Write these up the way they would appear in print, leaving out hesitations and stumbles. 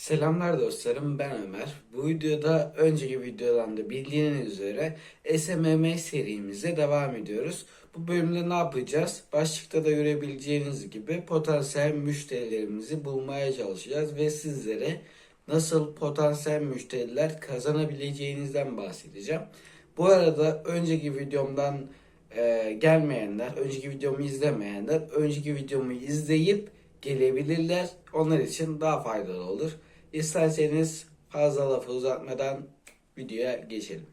Selamlar dostlarım, ben Ömer. Bu videoda önceki videodan da bildiğiniz üzere SMM serimize devam ediyoruz. Bu bölümde ne yapacağız? Başlıkta da görebileceğiniz gibi potansiyel müşterilerimizi bulmaya çalışacağız ve sizlere nasıl potansiyel müşteriler kazanabileceğinizden bahsedeceğim. Bu arada önceki videomdan gelmeyenler, önceki videomu izlemeyenler, önceki videomu izleyip gelebilirler. Onlar için daha faydalı olur. İsterseniz fazla lafı uzatmadan videoya geçelim.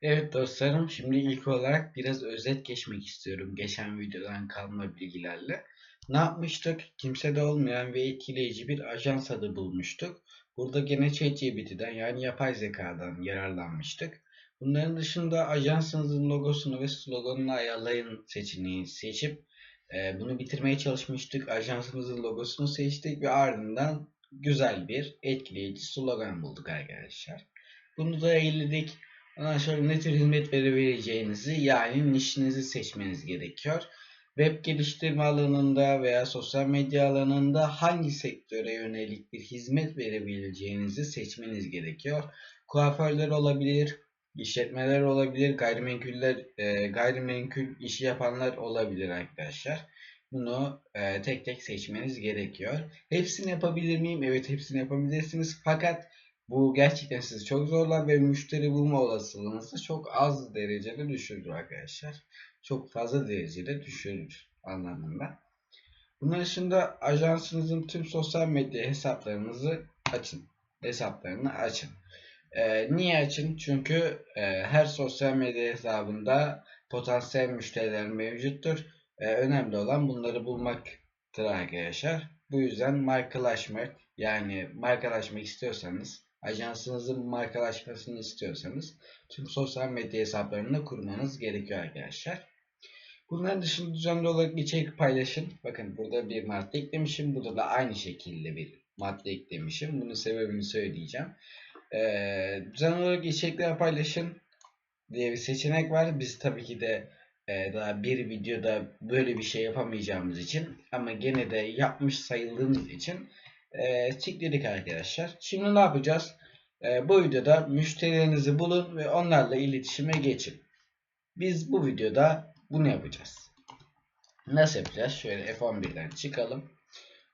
Evet dostlarım, şimdi ilk olarak biraz özet geçmek istiyorum geçen videodan kalma bilgilerle. Ne yapmıştık? Kimsede olmayan ve etkileyici bir ajans adı bulmuştuk. Burada gene ChatGPT'den yani yapay zekadan yararlanmıştık. Bunların dışında ajansınızın logosunu ve sloganını ayarlayın seçeneği seçip bunu bitirmeye çalışmıştık. Ajansımızın logosunu seçtik ve ardından güzel bir etkileyici slogan bulduk arkadaşlar. Bunu da elledik. Ondan sonra ne tür hizmet verebileceğinizi yani nişinizi seçmeniz gerekiyor. Web geliştirme alanında veya sosyal medya alanında hangi sektöre yönelik bir hizmet verebileceğinizi seçmeniz gerekiyor. Kuaförler olabilir, işletmeler olabilir, gayrimenkul işi yapanlar olabilir arkadaşlar. Bunu tek tek seçmeniz gerekiyor. Hepsini yapabilir miyim? Evet, hepsini yapabilirsiniz. Fakat bu gerçekten sizi çok zorlar ve müşteri bulma olasılığınızı çok az derecede düşürür arkadaşlar. Çok fazla derecede düşürür anlamında. Bunun dışında ajansınızın tüm sosyal medya hesaplarınızı açın. Hesaplarını açın. Niye açın? Çünkü her sosyal medya hesabında potansiyel müşteriler mevcuttur. Önemli olan bunları bulmaktır arkadaşlar. Bu yüzden markalaşmak istiyorsanız, ajansınızın markalaşmasını istiyorsanız tüm sosyal medya hesaplarını kurmanız gerekiyor arkadaşlar. Bunların dışında düzenli olarak içerik paylaşın. Bakın burada bir madde eklemişim. Burada da aynı şekilde bir madde eklemişim. Bunun sebebini söyleyeceğim. Düzenli olarak içerikler paylaşın diye bir seçenek var. Biz tabii ki de daha bir videoda böyle bir şey yapamayacağımız için ama gene de yapmış sayıldığımız için tıkladık arkadaşlar. Şimdi ne yapacağız? Bu videoda müşterilerinizi bulun ve onlarla iletişime geçin. Biz bu videoda bunu yapacağız. Nasıl yapacağız? Şöyle F11'den çıkalım.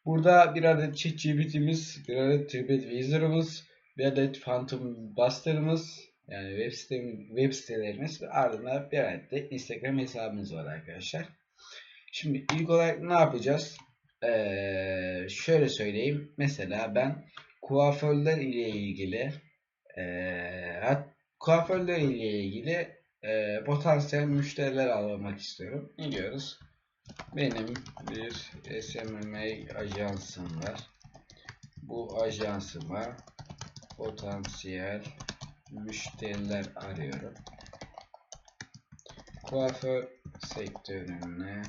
Burada bir adet ChatGPT'miz, bir adet TripAdvisor'ımız, bir adet Phantom Buster'ımız yani web sitelerimiz ve ardından bir adet de Instagram hesabımız var arkadaşlar. Şimdi ilk olarak ne yapacağız? Şöyle söyleyeyim. Mesela ben kuaförler ile ilgili kuaförler ile ilgili potansiyel müşteriler almak istiyorum. Ne diyoruz? Benim bir SMM ajansım var. Bu ajansıma potansiyel müşteriler arıyorum. Kuaför sektörüne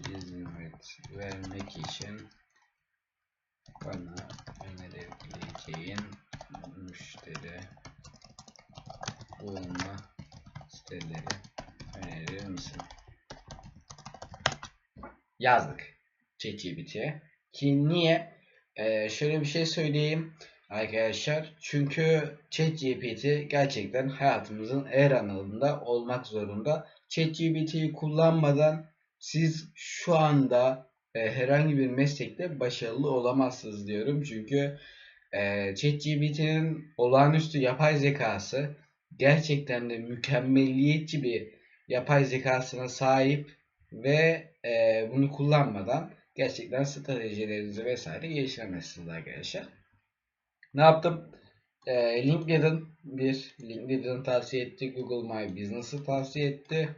hizmet vermek için bana önerebileceğin müşteri bulma siteleri önerir misin? Yazdık ChatGPT'ye. Ki niye? Şöyle bir şey söyleyeyim arkadaşlar. Çünkü ChatGPT gerçekten hayatımızın her alanında olmak zorunda. ChatGPT'yi kullanmadan siz şu anda herhangi bir meslekte başarılı olamazsınız diyorum. Çünkü ChatGPT'nin olağanüstü yapay zekası gerçekten de mükemmeliyetçi bir yapay zekasına sahip ve bunu kullanmadan gerçekten stratejilerinizi vesaire geliştiremezsiniz arkadaşlar. Ne yaptım? LinkedIn tavsiye etti. Google My Business'ı tavsiye etti.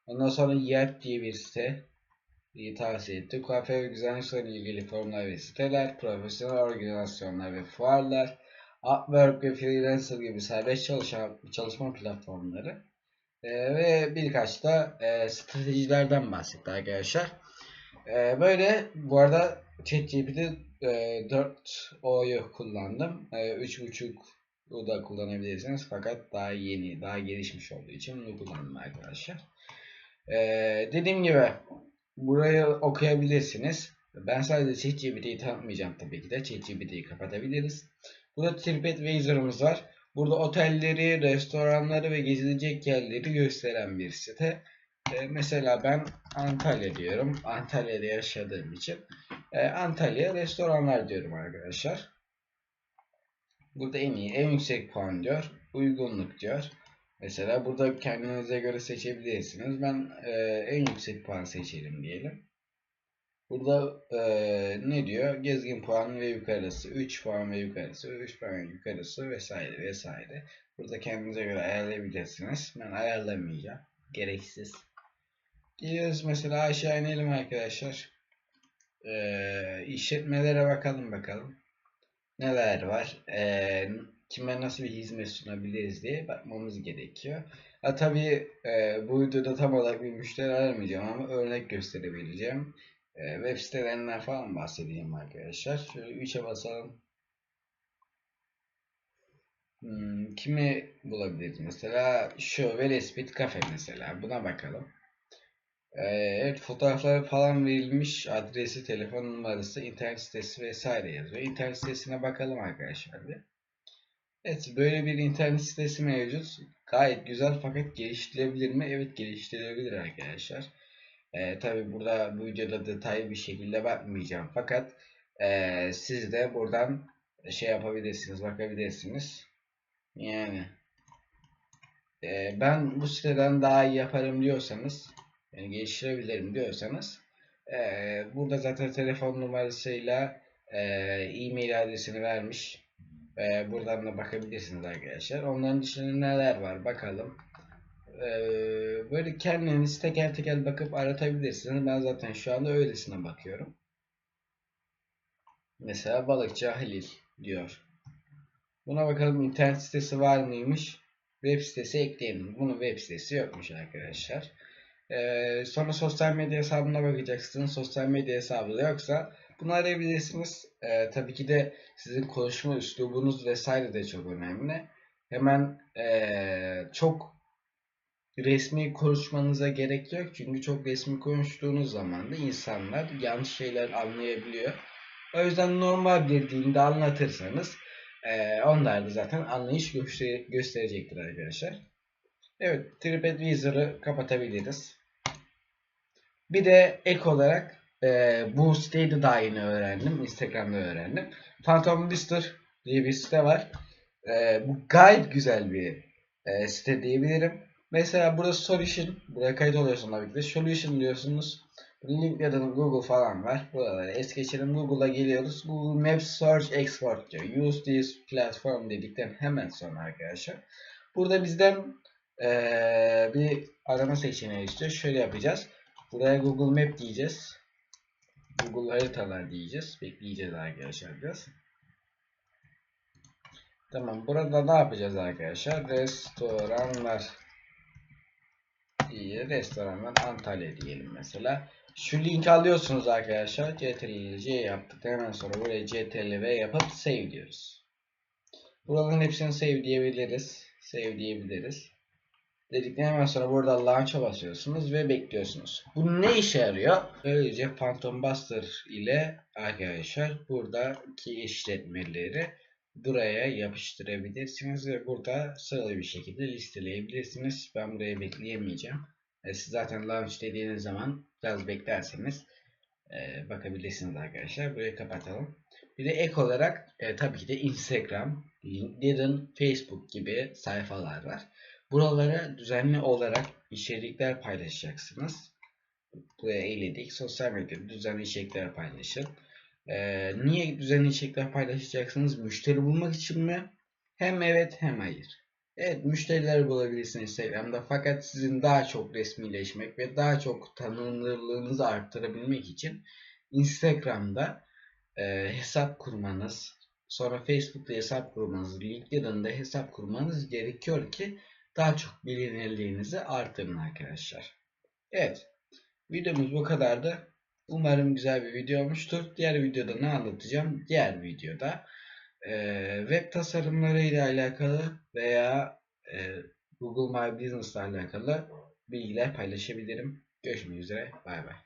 Ondan sonra Yelp diye bir site tavsiye etti. Kuaför ve güzellikle ilgili forumlar ve siteler, profesyonel organizasyonlar ve fuarlar, Upwork ve Freelancer gibi serbest çalışma platformları ve birkaç da stratejilerden bahsetti arkadaşlar. Böyle bu arada ChatGPT 4o'yu kullandım. 3.5'u da kullanabilirsiniz fakat daha yeni, daha gelişmiş olduğu için bunu kullandım arkadaşlar. Dediğim gibi burayı okuyabilirsiniz. Ben sadece ChatGPT'yi tanıtmayacağım tabii ki de. ChatGPT'yi kapatabiliriz. Burada TripAdvisor'ımız var. Burada otelleri, restoranları ve gezilecek yerleri gösteren bir site. Mesela ben Antalya diyorum. Antalya'da yaşadığım için. Antalya restoranlar diyorum arkadaşlar. Burada en iyi, en yüksek puan diyor. Uygunluk diyor. Mesela burada kendinize göre seçebilirsiniz. Ben en yüksek puan seçelim diyelim. Burada ne diyor? Gezgin puan ve yukarısı, 3 puan ve yukarısı, 3 puan ve yukarısı vesaire vesaire. Burada kendinize göre ayarlayabilirsiniz. Ben ayarlamayacağım. Gereksiz. Geliyoruz mesela, aşağı inelim arkadaşlar. İşletmelere bakalım. Neler var? Kime nasıl bir hizmet sunabiliriz diye bakmamız gerekiyor. Tabii bu videoda tam olarak bir müşteri aramayacağım ama örnek gösterebileceğim. Web sitelerinden falan bahsedeyim arkadaşlar. Şöyle 3'e basalım. Kimi bulabiliriz mesela? Şu Velespit Cafe mesela. Buna bakalım. Evet, fotoğrafları falan verilmiş, adresi, telefon numarası, internet sitesi vesaire yazıyor. İnternet sitesine bakalım arkadaşlar bir. Evet, böyle bir internet sitesi mevcut. Gayet güzel fakat geliştirilebilir mi? Evet, geliştirilebilir arkadaşlar. Tabi burada bu videoda detaylı bir şekilde bakmayacağım. Fakat siz de buradan şey yapabilirsiniz, bakabilirsiniz. Yani ben bu siteden daha iyi yaparım diyorsanız, yani geliştirebilirim diyorsanız, burada zaten telefon numarasıyla e-mail adresini vermiş. Buradan da bakabilirsiniz arkadaşlar. Onların dışında neler var bakalım. Böyle kendiniz teker teker bakıp aratabilirsiniz. Ben zaten şu anda öylesine bakıyorum. Mesela Balıkçı Halil diyor. Buna bakalım, internet sitesi var mıymış? Web sitesi ekleyelim. Bunun web sitesi yokmuş arkadaşlar. Sonra sosyal medya hesabına bakacaksınız. Sosyal medya hesabı da yoksa bunu arayabilirsiniz. Tabii ki de sizin konuşma üslubunuz vesaire de çok önemli. Hemen çok resmi konuşmanıza gerek yok. Çünkü çok resmi konuştuğunuz zaman da insanlar yanlış şeyler anlayabiliyor. O yüzden normal bir dilde anlatırsanız onlar da zaten anlayış gösterecektir arkadaşlar. Evet, TripAdvisor'ı kapatabiliriz. Bir de ek olarak bu siteyi de daha yeni öğrendim. Instagram'da öğrendim. Phantom Lister diye bir site var. Bu gayet güzel bir site diyebilirim. Mesela burada Solution, buraya kayıt oluyorsunuz tabii ki de. Solution diyorsunuz. LinkedIn, Google falan var. Buraları es geçelim. Google'a geliyoruz. Google Maps Search Export diyor. Use this platform dedikten hemen sonra arkadaşlar. Burada bizden bir arama seçeneği istiyor. Şöyle yapacağız. Buraya Google Map diyeceğiz. Google haritalar diyeceğiz. Bekleyeceğiz arkadaşlar biraz. Tamam, burada ne yapacağız arkadaşlar? Restoranlar diye, restoranlar Antalya diyelim mesela. Şu linki alıyorsunuz arkadaşlar. CTRL-C yaptık. Hemen sonra buraya CTRL-V yapıp save diyoruz. Buraların hepsini save diyebiliriz. Save diyebiliriz. Dedikten hemen sonra burada launch'a basıyorsunuz ve bekliyorsunuz. Bu ne işe yarıyor? Böylece Phantom Buster ile arkadaşlar buradaki işletmeleri buraya yapıştırabilirsiniz ve burada sıralı bir şekilde listeleyebilirsiniz. Ben buraya bekleyemeyeceğim. Siz zaten launch dediğiniz zaman biraz beklerseniz bakabilirsiniz arkadaşlar. Burayı kapatalım. Bir de ek olarak tabii ki de Instagram, LinkedIn, Facebook gibi sayfalar var. Buralara düzenli olarak içerikler paylaşacaksınız. Buraya eledik. Sosyal medyada düzenli içerikler paylaşın. Niye düzenli içerikler paylaşacaksınız? Müşteri bulmak için mi? Hem evet hem hayır. Evet, müşteriler bulabilirsiniz Instagram'da, fakat sizin daha çok resmileşmek ve daha çok tanınırlığınızı arttırabilmek için Instagram'da hesap kurmanız, sonra Facebook'ta hesap kurmanız, LinkedIn'da hesap kurmanız gerekiyor ki daha çok bilinirliğinizi artırın arkadaşlar. Evet, videomuz bu kadardı. Umarım güzel bir video olmuştur. Diğer videoda ne anlatacağım? Diğer videoda web tasarımları ile alakalı veya Google My Business ile alakalı bilgiler paylaşabilirim. Görüşmek üzere. Bay bay.